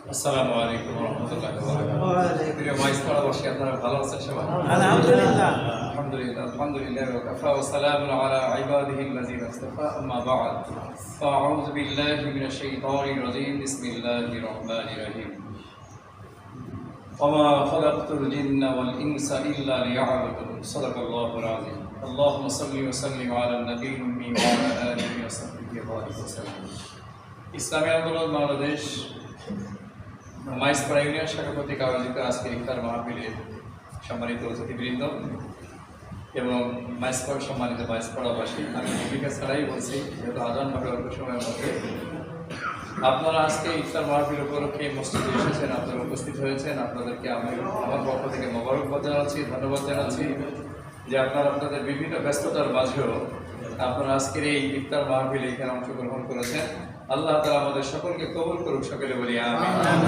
আসসালামু আলাইকুম ওয়া রাহমাতুল্লাহি ওয়া বারাকাতুহু। প্রিয় মাইসপাড়াবাসী, আপনারা ভালো আছেন সবাই? আলহামদুলিল্লাহ। আলহামদুলিল্লাহ ওয়া কাফা ওয়া সালামুন আলা ইবাদিহি আল্লাযিনা ইসতাফা, আম্মা বা'দ। ফাআউযু বিল্লাহি মিনাশ শাইতানির রাজীম। বিসমিল্লাহির রহমানির রহিম। ওয়া মা খালাকতুল জিন্না ওয়াল ইনসা ইল্লা লিয়া'বুদুন। সাদাকাল্লাহুল আযীম। আল্লাহুম্মা সাল্লি ওয়া সাল্লিম আলা নাবিয়্যিল উম্মি ওয়া আলা আলিহি ওয়া সাহবিহি ওয়া বারিক ওয়া সাল্লাম। ইসলামী আন্দোলন বাংলাদেশ মাইসপাড়া ইউনিয়ন শাখা কর্তৃক আয়োজিত আজকে ইফতার মাহফিলে সম্মানিত অতিথিবৃন্দ এবং মাইসপাড়া সম্মানিত মাইসপাড়াবাসী, আমি ভূমিকা ছাড়াই বলছি, যেহেতু আজান হবে অল্প সময়ের মধ্যে। আপনারা আজকে ইফতার মাহফিল উপলক্ষে মসজিদে এসেছেন, আপনারা উপস্থিত হয়েছেন, আপনাদেরকে আমি আমার পক্ষ থেকে মোবারকবাদ জানাচ্ছি, ধন্যবাদ জানাচ্ছি যে আপনারা আপনাদের বিভিন্ন ব্যস্ততার মাঝেও আপনারা আজকের এই ইফতার মাহফিলে এখানে অংশগ্রহণ করেছেন। আল্লাহ তাআলা আমাদের সকলকে কবুল করুক, সকলে বলি আমিন।